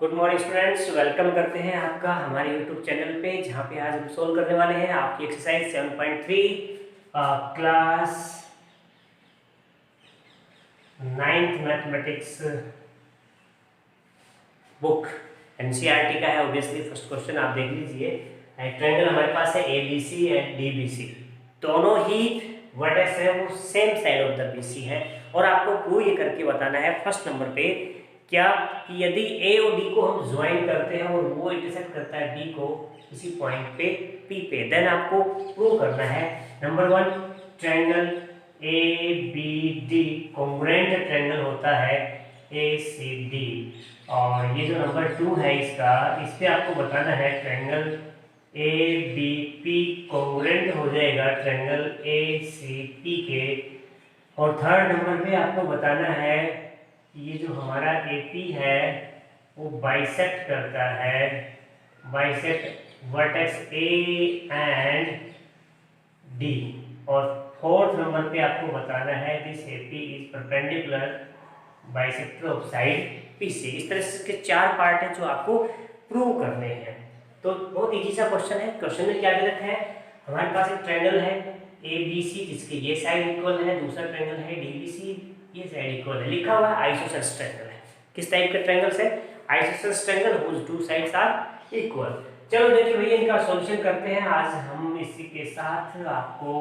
Good morning students, welcome करते हैं आपका हमारे यूट्यूब चैनल पे, जहाँ पे आज हम सोल्व करने वाले हैं आपकी exercise 7.3 class 9th mathematics book NCERT का है। ऑब्वियसली फर्स्ट क्वेश्चन आप देख लीजिए। एक ट्रायंगल हमारे पास है एबीसी एंड डीबीसी, दोनों ही वर्टेक्स है वो same side of the BC है, और आपको प्रूव ये करके बताना है फर्स्ट नंबर पे क्या कि यदि ए और डी को हम ज्वाइन करते हैं और वो इंटरसेक्ट करता है डी को इसी पॉइंट पे पी पे, देन आपको प्रूव करना है number 1 triangle A B D congruent triangle होता है ए सी डी। और ये जो नंबर 2 है इसका, इस पे आपको बताना है triangle A B P congruent हो जाएगा ट्रायंगल ए सी पी के। और थर्ड नंबर पे आपको बताना है ये जो हमारा AP है वो बाइसेक्ट करता है, bisect vertex A and D। और फोर्थ नंबर पे आपको बताना है this AP is perpendicular bisector of side PC। इस तरह से इसके 4 पार्ट हैं जो आपको प्रूव करने हैं। तो बहुत इजी सा क्वेश्चन है। क्वेश्चन में क्या दिया है, हमारे पास एक ट्रायंगल है ABC जिसके ये साइड इक्वल है, दूसरा ट्रायंगल है DBC ये साइड इक्वल है, लिखा हुआ है आइसोसेलेस ट्रायंगल है। किस टाइप के ट्रायंगल्स है? Isosceles triangle whose two sides are equal. चलो देखिए भैया इनका सॉल्यूशन करते हैं। आज हम इसी के साथ आपको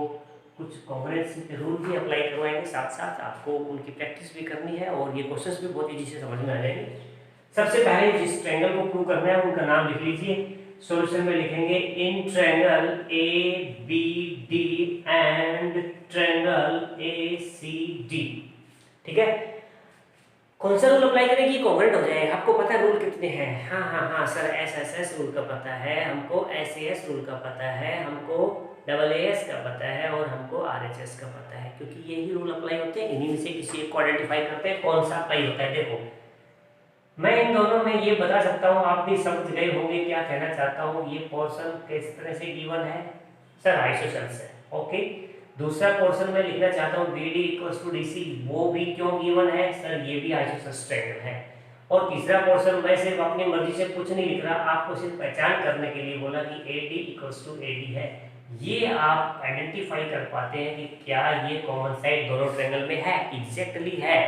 कुछ कॉन्ग्रुएंसी के रूल भी अप्लाई करवाएंगे, साथ साथ आपको उनकी प्रैक्टिस भी करनी है और ये क्वेश्चंस भी बहुत इजी से समझ में आ जाएंगे। सबसे पहले जिस ट्रायंगल को प्रूव करना है उनका नाम लिख लीजिए। सॉल्यूशन में लिखेंगे in triangle A B D and triangle A C D. ठीक है, कौन सा रूल अप्लाई करेंगे? कॉन्ग्रुएंट हो जाएगा। आपको पता है रूल कितने हैं? हाँ सर, एस रूल का पता है हमको, एस रूल का पता है हमको, AAS का पता है और हमको RHS का पता है, क्योंकि यही रूल अप्लाई होते हैं। इन्हीं में से किसी एक को आइडेंटिफाई करते हैं कौन सा अप्लाई होता है। देखो मैं इन दोनों में ये बता सकता हूँ, आप भी समझ गए होंगे क्या कहना चाहता हूँ। ये पोर्शन किस तरह से गिवन है सर? आइसोसेलेस है। ओके, दूसरा पोर्शन में लिखना चाहता हूँ BD इक्वल्स टू DC, वो भी क्यों गिवन है सर? ये भी आइसोसेलेस ट्रायंगल है। और तीसरा पोर्शन मैं सिर्फ अपनी मर्जी से कुछ नहीं लिख रहा, आपको सिर्फ पहचान करने के लिए बोला कि AD इक्वल्स टू AD है। ये आप आइडेंटिफाई कर पाते हैं कि क्या ये कॉमन साइड दोनों ट्रायंगल में है, एग्जैक्टली है।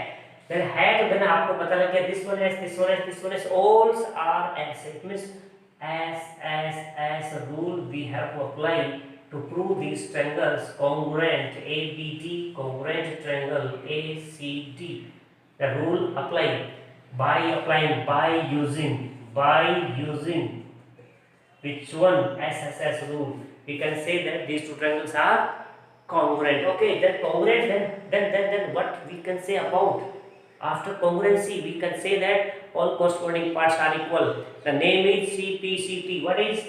देन है तो देन आपको पता लग गया this one S, this one S, this one S, alls are S. It means as a rule we have to apply to prove these triangles congruent ABD congruent triangle ACD. The rule applied by using which one? SSS rule. We can say that these two triangles are congruent. Okay, then congruent, then what we can say about after congruency? We can say that all corresponding parts are equal. The name is CPCT. What is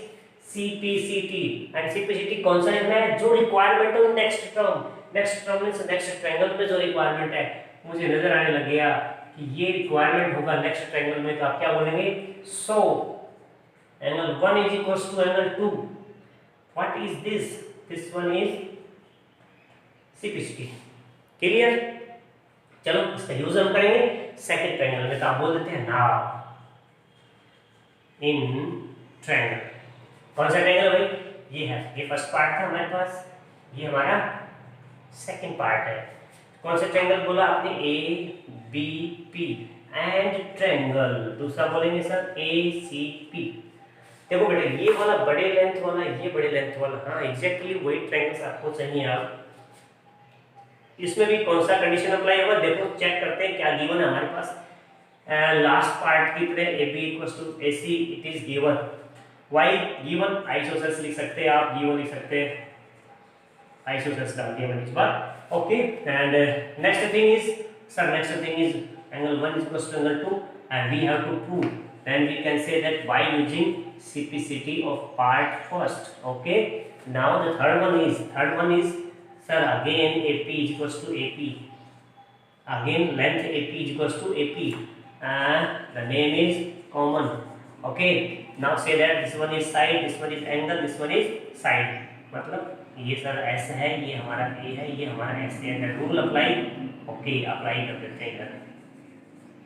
CPCT? and CPCT कौन सा लिखना है? जो requirement है next term means next triangle में जो requirement है मुझे नजर आने लग गया कि ये रिक्वायरमेंट होगा नेक्स्ट ट्रायंगल में, तो आप क्या बोलेंगे? So angle 1 is equals to angle 2. What is this? This one is CPCT. Clear? चलो इसका यूज हम करेंगे सेकंड ट्रायंगल में, तो आप बोल देते हैं नाउ इन ट्रायंगल। कौन सा ट्रायंगल भाई? ये है, ये फर्स्ट पार्ट था हमारे पास, ये हमारा सेकंड पार्ट है। कौन सा ट्रायंगल बोला आपने? ABP एंड ट्रायंगल, दूसरा बोलेंगे सर ACP। देखो बेटे ये वाला बड़े लेंथ वाला, ये बड़े लेंथ वाला, हाँ एग्जैक्टली वही ट्रायंगल्स आपको चाहिए। आप इसमें भी कौन सा कंडीशन अप्लाई होगा? देखो चेक करते हैं क्या गिवन है हमारे पास। लास्ट पार्ट की तरह AB equals to AC it is given. Why given? Isosceles लिख सकते हैं आप, गिवन लिख सकते हैं, आइसोसेलेस का गिवन इस बार। Okay, and next thing is sir, next thing is angle 1 equals to angle 2 and we have to prove, then we can say that by using CPCT of part first. Okay, now the third one is sir again AP is equals to AP, again length AP is equals to AP and the name is common. Okay, now say that this one is side, this one is angle, this one is side. मतलब ये sir S है, ये हमारा A है, ये हमारा S है। Rule apply, okay apply कर देते हैं इधर,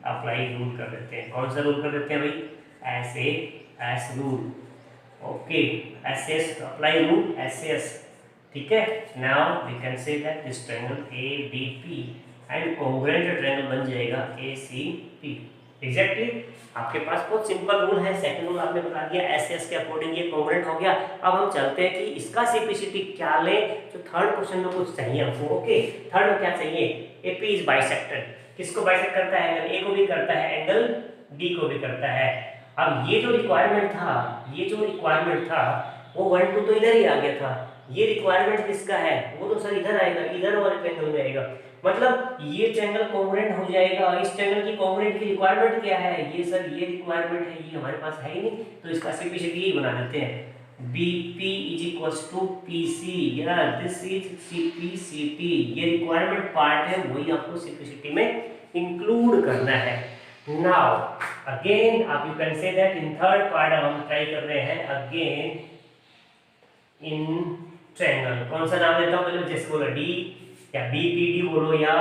अप्लाई रूल कर देते हैं। कौन सा रूल कर देते हैं भाई? SAS rule. Okay, SAS apply rule SAS, ठीक है। Now we can say that this triangle ADP and congruent triangle बन जाएगा ACP। एग्जैक्टली आपके पास बहुत सिंपल रूल है, सेकंड रूल आपने बता दिया, SS के अकॉर्डिंग ये कॉन्ग्रुएंट हो गया। अब हम चलते हैं कि इसका सिंप्लिसिटी क्या ले, जो थर्ड क्वेश्चन में कुछ चाहिए हमको। ओके, थर्ड में क्या चाहिए, AP इज बाइसेक्टर, किसको बाइसेक्ट करता है, एंगल A को भी करता है, एंगल D को भी करता है। अब ये जो रिक्वायरमेंट था, वो 1 2 तो इधर ही आ गया था, ये रिक्वायरमेंट किसका है, वो तो सर इधर आएगा, इधर वाले ट्रायंगल में आएगा। मतलब ये ट्रायंगल कॉन्ग्रुएंट हो जाएगा। इस ट्रायंगल की कॉन्ग्रुएंट की रिक्वायरमेंट क्या है, ये सर ये रिक्वायरमेंट है, ये हमारे पास है ही नहीं, तो इसका सिंप्लिसिटी ही बना देते हैं, BP = PC, या दिस इज CPCT। ये रिक्वायरमेंट पार्ट है, वही आपको सिंप्लिसिटी में इंक्लूड करना है। नाउ अगेन आप you can say that in third part हम ट्राई कर रहे हैं अगेन इन ट्रायंगल। कौन सा नाम देता हूँ पहले, जैसे बोलो D या BPD बोलो, या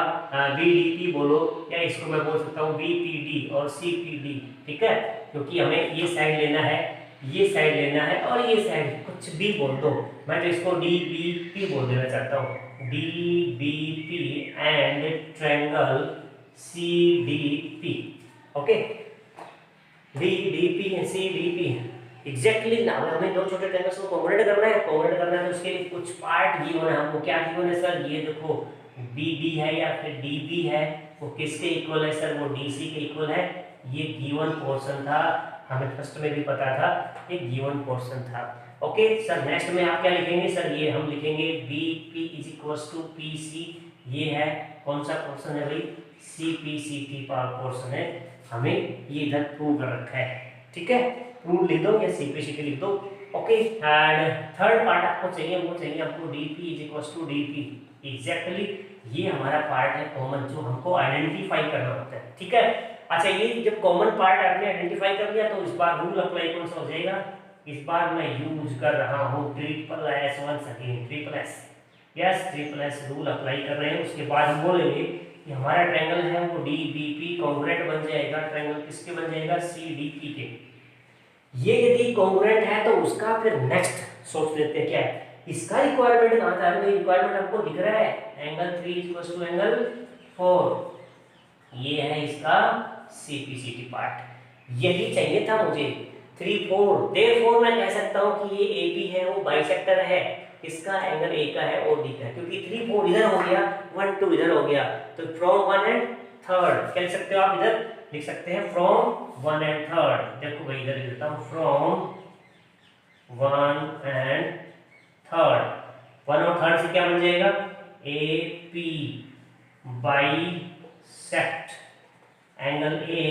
BDP बोलो, या इसको मैं बोल सकता हूँ BPD और CPD, ठीक है, क्योंकि हमें ये साइड लेना है, ये साइड लेना है, और ये साइड कुछ भी बोल दो, मैं तो इसको DBP बोल देना चाहता हूँ, DBP and triangle CDP। Okay, DDP and CDP exactly. Now हमें दो छोटे ट्रायंगल्स को कॉन्ग्रुएंट करना है, तो उसके लिए कुछ पार्ट गिवन है हमको। क्या गिवन है सर, ये देखो BD है या फिर DB है, वो किसके इक्वल है सर, वो DC के इक्वल है। ये गिवन पोर्शन था, हमें फर्स्ट में भी पता था, ये गिवन पोर्शन था। ओके सर, नेक्स्ट में आप क्या लिखेंगे सर, ये हम लिखेंगे BP = PC। ये है कौन सा पोर्शन है भाई, CPCT पोर्शन है, हमें ये इधर प्रूव कर रखा है, ठीक है, प्रूव लिख दो या CPCT लिख दो। ओके, एंड थर्ड पार्ट आपको चाहिए, वो चाहिए आपको DP = DP। एग्जैक्टली ये हमारा पार्ट है कॉमन, जो हमको आइडेंटिफाई करना होता है, ठीक है। अच्छा, ये जब कॉमन पार्ट आपने आइडेंटिफाई कर लिया, तो इस बार रूल अप्लाई कौन सा हो जाएगा, इस बार मैं यूज कर रहा हूँ SSS once again, SSS rule apply कर रहे हैं। उसके बाद हम बोलेंगे कि हमारा ट्रायंगल है वो DBP कॉन्ग्रुएंट बन जाएगा, ट्रायंगल किसके बन जाएगा, CDP के। ये यदि कॉन्ग्रुएंट है तो उसका फिर नेक्स्ट सोच लेते हैं क्या है, इसका रिक्वायरमेंट कहाँ था, रिक्वायरमेंट आपको दिख रहा है, एंगल 3 = एंगल 4, ये है इसका CPCT पार्ट, यही चाहिए था मुझे 3 4। देयरफॉर मैं कह सकता हूँ कि ये AB है, वो बाइसेक्टर है, इसका एंगल A का है और D का है, क्योंकि 3 4 इधर हो गया, 1 2 इधर हो गया, तो फ्रॉम 1 एंड 3rd क्या लिख सकते हो आप, इधर लिख सकते हैं फ्रॉम 1 एंड 3rd। देखो भाई इधर लिख देता हूँ फ्रॉम 1 एंड 3rd। 1 और 3rd से क्या बन जाएगा, AP bisect angle A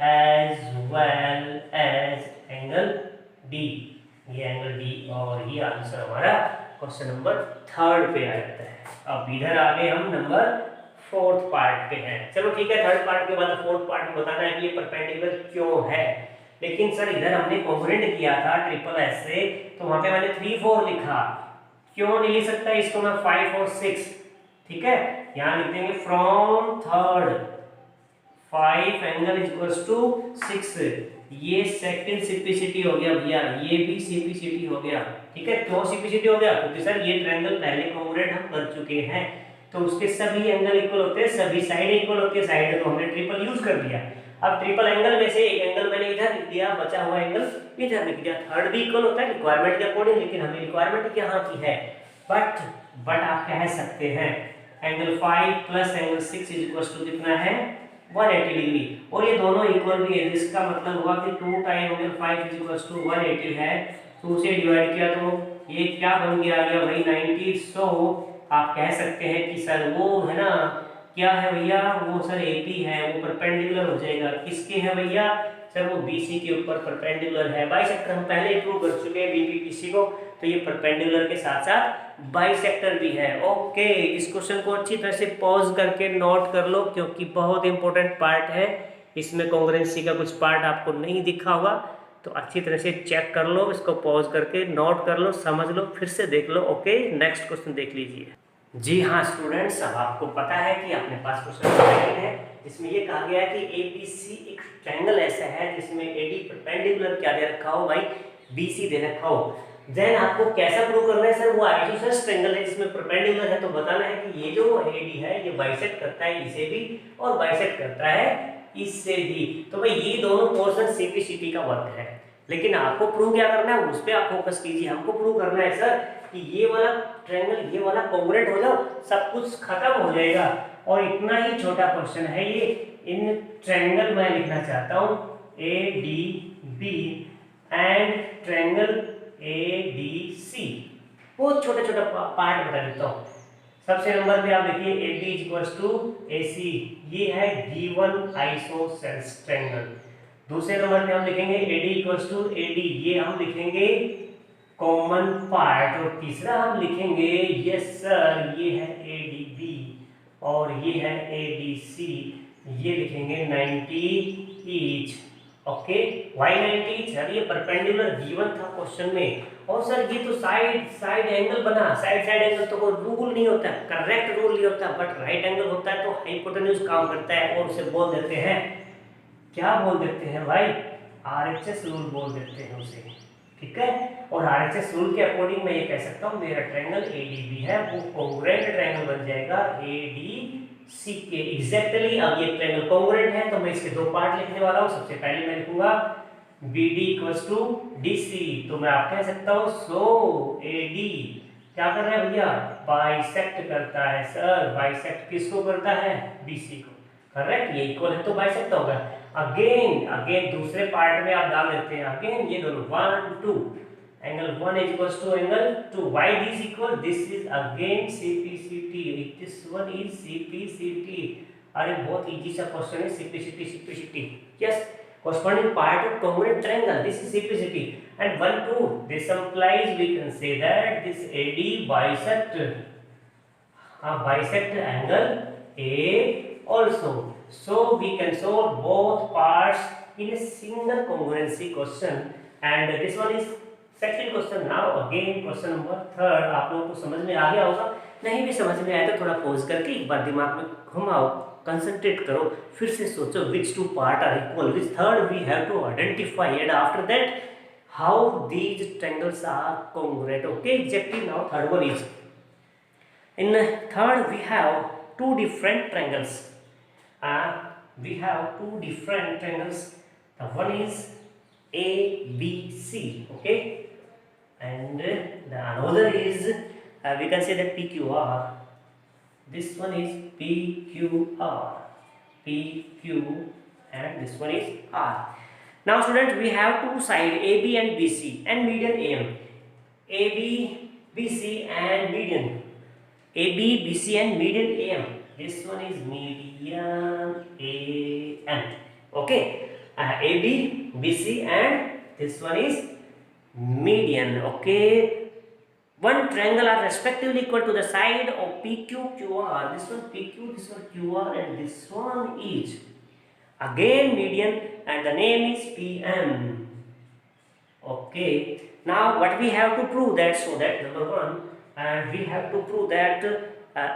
as well as angle D। ये एंगल D, और ये आंसर हमारा क्वेश्चन नंबर 3rd पे आ जाता है। अब इधर आगे हम नंबर 4th पार्ट पे हैं। चलो ठीक है, 3rd पार्ट के बाद 4th पार्ट में बताना है कि ये परपेंडिकुलर क्यों है। लेकिन सर इधर हमने कॉन्ग्रुएंट किया था SSS से, तो वहां पे मैंने 3 4 लिखा, क्यों नहीं लिख सकता इसको मैं 5 और 6, ठीक है। यहाँ लिख देंगे फ्रॉम 3rd 5 एंगल = 6। ये सेकंड CPCT हो गया भैया, ये भी CPCT हो गया, ठीक है। क्यों CPCT हो गया, क्योंकि सर ये ट्रायंगल पहले कॉन्ग्रुएंट हम कर चुके हैं, तो उसके सभी एंगल इक्वल होते हैं, सभी साइड इक्वल होती है, साइड तो हमने ट्रिपल यूज कर दिया। अब ट्रिपल एंगल में से एक एंगल मैंने इधर लिख दिया, बचा हुआ एंगल इधर लिख दिया। 3rd भी इक्वल होता है रिक्वायरमेंट के अकॉर्डिंग, लेकिन हमें रिक्वायरमेंट यहाँ की है, बट आप कह सकते हैं एंगल 5 प्लस एंगल 6 = कितना है, 180 डिग्री, और ये दोनों इक्वल भी है, जिसका मतलब हुआ कि 2 टाइम एंगल 5 = 180 है, तो उसे डिवाइड किया तो ये क्या बन गया भाई 90। सो आप कह सकते हैं कि सर वो है ना, क्या है भैया, वो सर AP है, वो परपेंडिकुलर हो जाएगा, किसके है भैया सर, वो BC के ऊपर परपेंडिकुलर है। बाइसेक्टर हम पहले ही प्रूव कर चुके हैं BPPC को, तो ये परपेंडिकुलर के साथ साथ बाइसेक्टर भी है। ओके, इस क्वेश्चन को अच्छी तरह से पॉज करके नोट कर लो, क्योंकि बहुत इंपॉर्टेंट पार्ट है, इसमें कॉन्ग्रुएंसी का कुछ पार्ट आपको नहीं दिखा होगा, तो अच्छी तरह से चेक कर लो, इसको पॉज करके नोट कर लो, समझ लो, फिर से देख लो। ओके, नेक्स्ट क्वेश्चन देख लीजिए। जी हाँ स्टूडेंट्स, अब आपको पता है कि अपने पास क्वेश्चन है, इसमें ये कहा गया है कि ABC एक ट्रायंगल ऐसा है जिसमें AD परपेंडिकुलर क्या दे रखा हो भाई, BC दे रखा हो। देन आपको कैसा प्रूव करना है सर, वो आइसोसेलेस ट्रायंगल है जिसमें परपेंडिकुलर है, तो बताना है कि ये जो AD है ये बाइसेक्ट करता है इसे भी और बाइसेक्ट करता है इससे भी। तो भाई ये दोनों पोर्शन CPCT का वर्क है, लेकिन आपको प्रूव क्या करना है उस पर आप फोकस कीजिए। हमको प्रूव करना है सर कि ये वाला ट्रायंगल ये वाला कॉन्ग्रुएंट हो जाओ, सब कुछ खत्म हो जाएगा। और इतना ही छोटा क्वेश्चन है ये। इन ट्रायंगल मैं लिखना चाहता हूँ ADB एंड ट्रायंगल ADC, बहुत छोटा छोटा पार्ट बता देता हूँ। सबसे नंबर पे आप देखिए AB = AC, ये है गिवन आइसोसेलेस ट्रायंगल। दूसरे नंबर पे हम लिखेंगे AD = AD, ये हम लिखेंगे कॉमन पार्ट। और तीसरा हम लिखेंगे यस सर ये है ADB और ये है ADC, ये लिखेंगे 90 each. Okay, why 90 each? Sir ये परपेंडिकुलर गिवन था क्वेश्चन में, और सर ये तो साइड एंगल बना। साइड एंगल तो कोई रूल नहीं होता, करेक्ट रूल नहीं होता, बट राइट एंगल होता है तो हाइपोटेन्यूज काम करता है और उसे बोल देते हैं, क्या बोल देते हैं भाई, RHS रूल बोल देते हैं उसे, ठीक है। और RHS रूल के अकॉर्डिंग मैं ये कह सकता हूँ मेरा ट्रायंगल ADB है वो कॉन्ग्रुएंट ट्रायंगल बन जाएगा ADC के एग्जैक्टली। अब ये ट्रायंगल कॉन्ग्रुएंट है तो मैं इसके दो पार्ट लिखने वाला हूँ। सबसे पहले मैं लिखूंगा BD = DC, तो मैं आप कह सकता हूँ सो AD क्या कर रहा है भैया, बाइसेक्ट करता है। सर बाइसेक्ट किसको करता है, BC को, करेक्ट। ये इक्वल है तो बाइसेक्ट होगा। अगेन दूसरे पार्ट में आप डाल देते हैं अगेन ये दोनों 1 2, angle 1 = angle 2, why this equal, this is again CPCT, this one is CPCT। अरे बहुत इजी सा क्वेश्चन है, CPCT yes, corresponding part of congruent triangle, this is CPCT। and 1 2, this implies we can say that this AD bisect angle A also, so we can solve both parts in a single congruency question। and this one is second question। now again question number 3, आप लोगों को समझ में आ गया होगा, नहीं भी समझ में आया तो थोड़ा पॉज करके एक बार दिमाग में घुमाओ, कंसंट्रेट करो, फिर से सोचो which two part are equal, which third we have to identify, and after that how these triangles are congruent। okay, exactly। now third one is, in third we have two different triangles। we have two different triangles, the one is ABC, okay, and the another is we can say that PQR, this one is PQR, and this one is R। now students we have two side AB and BC and median AM, AB BC and median, AB BC and median AM, this one is median AM, okay, AB BC and this one is median, okay। one triangle are respectively equal to the side of PQ QR, this one PQ, this one QR, and this one is again median and the name is PM, okay। now what we have to prove that, so that number 1, and we have to prove that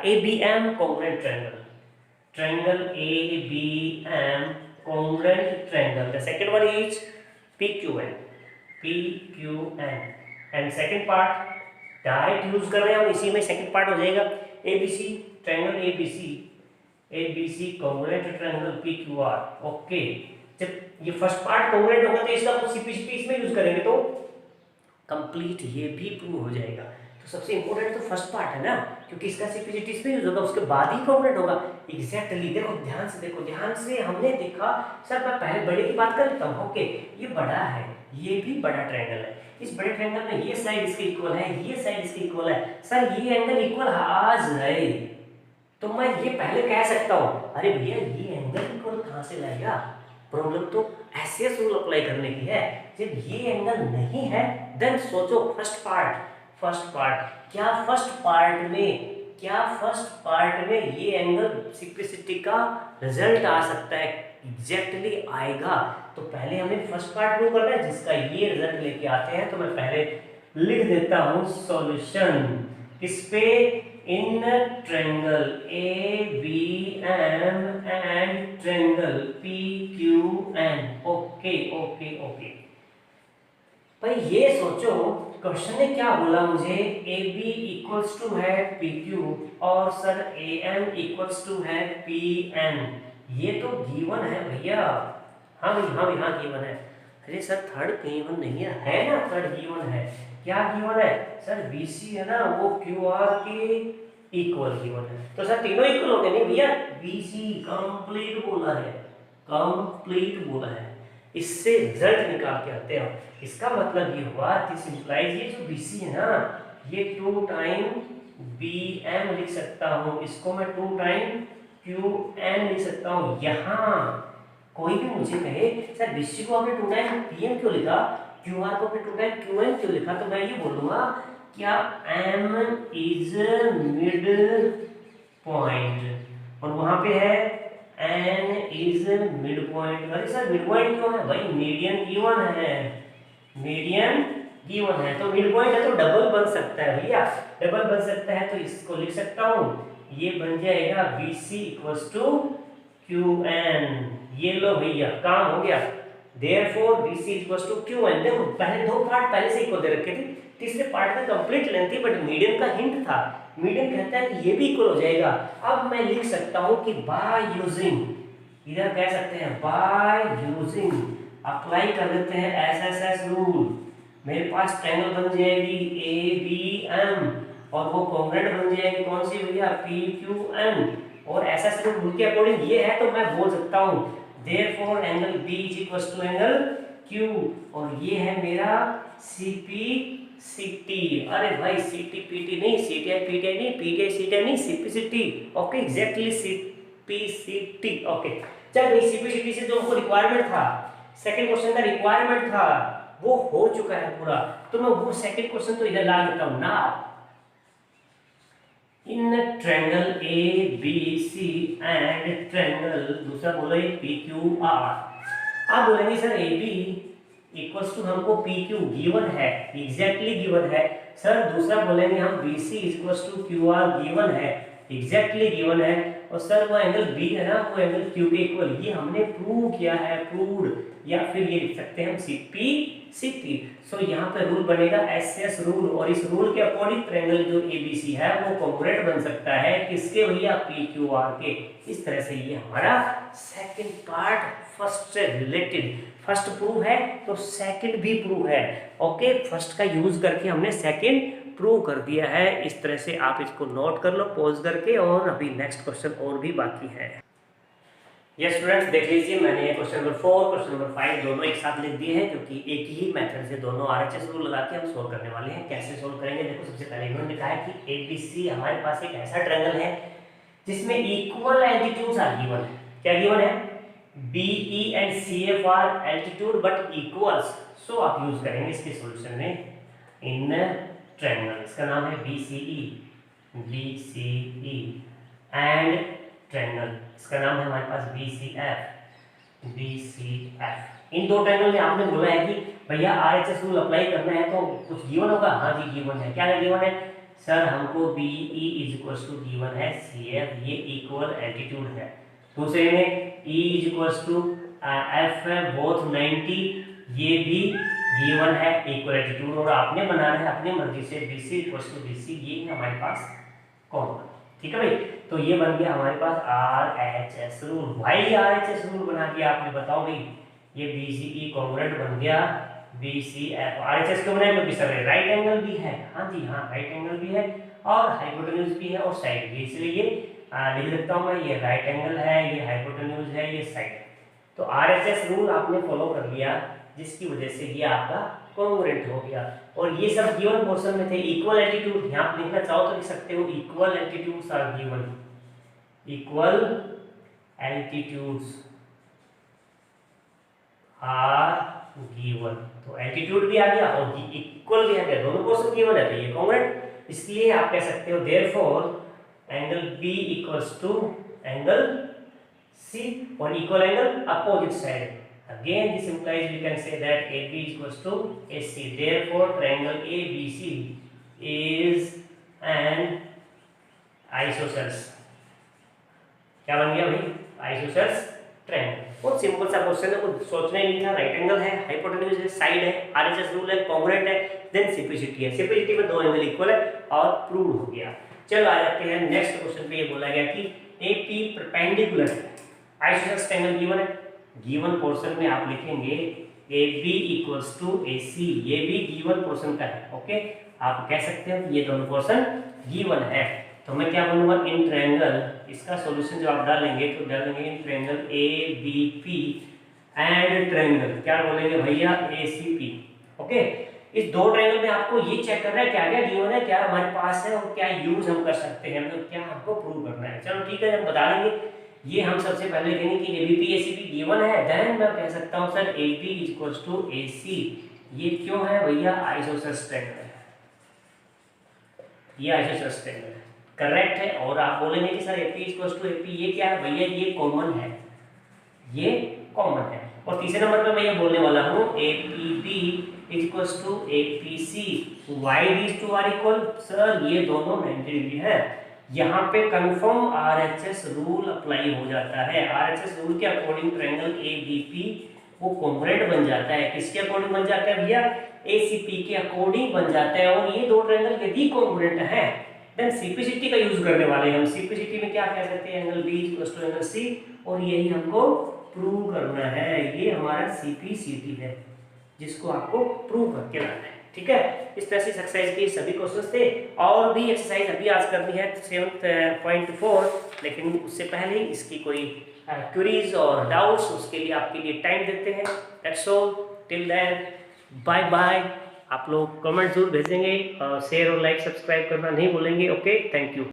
ABM congruent triangle ABM congruent triangle। the second one is PQN, and second part direct use कर रहे हैं हम, इसी में second part हो जाएगा ABC triangle ABC congruent triangle PQR, okay. जब ये फर्स्ट पार्ट कॉन्ग्रुएंट होगा तो इसका CPCT इसमें यूज करेंगे तो कंप्लीट ये भी प्रूव हो जाएगा। तो सबसे इंपॉर्टेंट तो फर्स्ट पार्ट है ना, क्योंकि इसका CPCT इसमें यूज होगा, उसके बाद ही कॉन्ग्रुएंट होगा। एग्जैक्टली देखो, ध्यान से हमने देखा। सर मैं पहले बड़े की बात कर लेता हूँ, ओके। ये बड़ा है, ये भी बड़ा ट्रायंगल है, इस बड़े ट्रायंगल में ये साइड इसके इक्वल है, ये साइड इसके इक्वल है। सर ये एंगल इक्वल आज है, तो मैं ये पहले कह सकता हूँ अरे भैया ये एंगल इक्वल कहाँ से लाएगा, प्रॉब्लम तो एसएस रूल अप्लाई करने की है। जब ये एंगल नहीं है देन सोचो फर्स्ट पार्ट क्या फर्स्ट पार्ट में ये एंगल सिंप्लिसिटी का रिजल्ट आ सकता है, एग्जैक्टली आएगा। तो पहले हमें फर्स्ट पार्ट प्रूव करना है जिसका ये रिजल्ट लेके आते हैं। तो मैं पहले लिख देता हूं सॉल्यूशन, किस पे, in triangle ABM and triangle PQN। Okay okay okay भाई, ये सोचो क्वेश्चन ने क्या बोला मुझे, AB इक्वल्स टू है PQ और सर AM इक्वल्स टू है PN। ये तो गिवन है भैया। हाँ भाई, हाँ भाई, हाँ गिवन है। अरे सर थर्ड गिवन नहीं है, है ना, थर्ड गिवन है। क्या गिवन है सर, BC है ना, वो QR के इक्वल गिवन है। तो सर तीनों इक्वल हो गए नहीं भैया, BC कंप्लीट बोला है, कंप्लीट बोला है। इससे रिजल्ट निकाल के आते हैं। इसका मतलब ये हुआ, दिस इंप्लाइज ये जो BC है ना, ये 2 टाइम BM लिख सकता हूँ, इसको मैं 2 टाइम QN लिख सकता हूँ। यहाँ कोई भी मुझे कहे सर BC को आपने 2 टाइम PM क्यों लिखा, QR को आपने 2 टाइम QN क्यों लिखा, तो मैं ये बोलूंगा क्या M इज मिड पॉइंट और वहां पे है N इज मिड पॉइंट। अरे सर मिड पॉइंट क्यों है भाई, मीडियन गिवन है, मीडियन गिवन है, तो मिड पॉइंट है तो डबल बन सकता है भैया, डबल बन सकता है। तो इसको लिख सकता हूँ, ये बन जाएगा BC इक्वल्स टू QN। ये लो भैया, काम हो गया। Therefore BC equals to QN। देखो पहले 2 पार्ट पहले से इक्वल दे रखे थे, तीसरे पार्ट में कंप्लीट लेंथ थी, बट मीडियन का हिंट था, मीडियन कहता है कि ये भी इक्वल हो जाएगा। अब मैं लिख सकता हूं कि बाय यूजिंग, इधर कह सकते हैं बाय यूजिंग, अप्लाई कर देते हैं SSS रूल। मेरे पास ट्रायंगल बन जाएगी ABM और वो कॉन्ग्रुएंट बन जाएगी कौन सी भैया, PQN। और SSS रूल के अकॉर्डिंग ये है, तो मैं बोल सकता हूं therefore angle B is equals to angle Q और ये है मेरा CPCT। अरे भाई CTPT नहीं, CTI नहीं, PTI CTI नहीं, CPCT। Okay exactly CPCT। Okay चल भाई, CPCT से जो हमको रिक्वायरमेंट था, सेकंड क्वेश्चन का रिक्वायरमेंट था, वो हो चुका है पूरा। तो मैं वो सेकंड क्वेश्चन तो इधर ला देता हूं ना। In triangle ABC and triangle दूसरा बोलो PQR। आप बोलेंगे सर AB इक्वल्स टू हमको PQ गिवन है, एग्जैक्टली गिवन है। सर दूसरा बोलेंगे हम BC equals to QR given है, एग्जैक्टली गिवन है। और सर वो एंगल B है ना, वो एंगल Q के इक्वल, ये हमने प्रूव किया है, प्रूव्ड। या फिर ये लिख सकते हैं हम CPCT। सो यहाँ पे रूल बनेगा SS रूल, और इस रूल के अकॉर्डिंग ट्रायंगल जो ABC है वो कॉन्ग्रुएंट बन सकता है किसके भैया, PQR के। इस तरह से ये हमारा सेकंड पार्ट फर्स्ट से रिलेटेड, फर्स्ट प्रूव है तो सेकंड भी प्रूव है। ओके, फर्स्ट का यूज करके हमने सेकंड प्रूव कर दिया है। इस तरह से आप इसको नोट कर लो पॉज करके, और अभी नेक्स्ट क्वेश्चन और भी बाकी है। यस स्टूडेंट्स, देख लीजिए मैंने क्वेश्चन नंबर 4, क्वेश्चन नंबर 5 दोनों एक साथ लिख दिए हैं, क्योंकि एक ही मेथड से दोनों RHS रूल लगा के हम सोल्व करने वाले हैं। कैसे सोल्व करेंगे, देखो सबसे पहले इन्होंने कहा है कि ABC हमारे पास एक ऐसा ट्रायंगल है जिसमें इक्वल एल्टीट्यूड्स आर गिवन है। क्या गिवन है, BE and CF are altitude but equals. So आप यूज करेंगे इसके सॉल्यूशन में इन ट्रायंगल, इसका नाम है BCE एंड ट्रायंगल, इसका नाम है हमारे पास BCF। इन दो ट्रायंगल में आपने बोला है कि भैया RHS रूल अप्लाई करना है, तो कुछ गिवन होगा। हाँ जी गिवन है। क्या गिवन है सर, हमको BE is equals to given है CF, ये इक्वल एल्टीट्यूड है। दूसरे में E is equals to F है बोथ 90, ये भी गिवन है इक्वल एल्टीट्यूड, और आपने बनाना है अपनी मर्जी से BC इक्वल्स टू BC, ये हमारे पास कॉमन। ठीक है भाई, तो ये बन गया हमारे पास RHS रूल। भाई RHS रूल बना दिया आपने, बताओ भाई, ये BCE कॉन्ग्रुएंट बन गया BCF। RHS क्यों बनाया, क्योंकि सर राइट एंगल भी है। हाँ जी हाँ, राइट एंगल भी है और हाइपोटेन्यूज भी है और साइड भी, इसलिए ये लिख देता हूँ मैं, ये राइट एंगल है, ये हाइपोटेन्यूज है, ये साइड है। तो RHS रूल आपने फॉलो कर लिया, जिसकी वजह से ये आपका कॉन्ग्रुएंट हो गया। और ये सब गिवन पोर्शन में थे। इक्वल एल्टीट्यूड यहाँ आप लिखना चाहो तो लिख सकते हो, equal altitudes are given, equal altitudes are given. तो एल्टीट्यूड भी आ गया और इक्वल भी आ गया, दोनों पोर्शन गिवन है, तो ये कॉन्ग्रुएंट। इसलिए आप कह सकते हो therefore angle B equals to angle C और equal angle opposite side. Again, this implies we can say that AB is equals to AC. Therefore, triangle ABC is an isosceles. क्या बन गया भाई? Isosceles triangle. बहुत simple सा question है, कुछ सोचना ही नहीं था। राइट एंगल है, हाइपोटेन्यूज है, साइड है, आरएचएस रूल है, कांग्रुएंट है, देन सिम्प्लिसिटी है। सिम्प्लिसिटी में दो एंगल इक्वल है और प्रूव हो गया। चलो आ जाते हैं नेक्स्ट क्वेश्चन पे। ये बोला गया कि एपी परपेंडिकुलर है, आइसोसेल्स ट्रायंगल गिवन है। गिवन पोर्शन में आप लिखेंगे AB इक्वल्स टू AC। ये भी गिवन पोर्शन का है। ओके, आप कह सकते हो ये दोनों पोर्शन गिवन है। तो मैं क्या बोलूंगा? इन ट्रायंगल, इसका सॉल्यूशन जो आप डालेंगे तो डालेंगे in triangle ABP and triangle क्या बोलेंगे भैया? ACP। ओके, इस दो ट्रायंगल में आपको ये चेक करना है क्या क्या गिवन है, क्या हमारे पास है और क्या यूज हम कर सकते हैं, मतलब क्या हमको प्रूव करना है। चलो ठीक है, हम बता देंगे। ये हम सबसे पहले कहेंगे कि ABP ACP गिवन है, देन मैं कह सकता हूं sir AB equals to AC। ये क्यों है भैया? आइसोसेल्स ट्रायंगल है, ये आइसोसेल्स ट्रायंगल है, करेक्ट है। और आप बोलेंगे कि sir AP equals to AP, ये क्या है भैया? ये कॉमन है, ये कॉमन है। और तीसरे नंबर पे मैं ये बोलने वाला हूँ APB equals to APC, why these two are equal? Sir ये दोनों 90 डिग्री है। यहाँ पे कंफर्म RHS रूल अप्लाई हो जाता है। RHS रूल के अकॉर्डिंग ट्रायंगल ABP वो कॉन्ग्रुएंट बन जाता है। किसके अकॉर्डिंग बन जाता है भैया? ACP के अकॉर्डिंग बन जाता है। और ये दो ट्रायंगल यदि कॉन्ग्रुएंट है देन सिम्प्लिसिटी का यूज करने वाले हैं हम। सिम्प्लिसिटी में क्या कह सकते हैं? Angle B equals to angle C, और यही हमको प्रूव करना है। ये हमारा CPCT है जिसको आपको प्रूव करके लाना है। ठीक है, इस तरह से एक्सरसाइज के सभी क्वेश्चंस थे। और भी एक्सरसाइज अभी आज करनी है 7.4, लेकिन उससे पहले इसकी कोई क्वेरीज और डाउट्स, उसके लिए आपके लिए टाइम देते हैं। That's all, till then bye bye. आप लोग कमेंट जरूर भेजेंगे और शेयर और लाइक सब्सक्राइब करना नहीं भूलेंगे। Okay, thank you.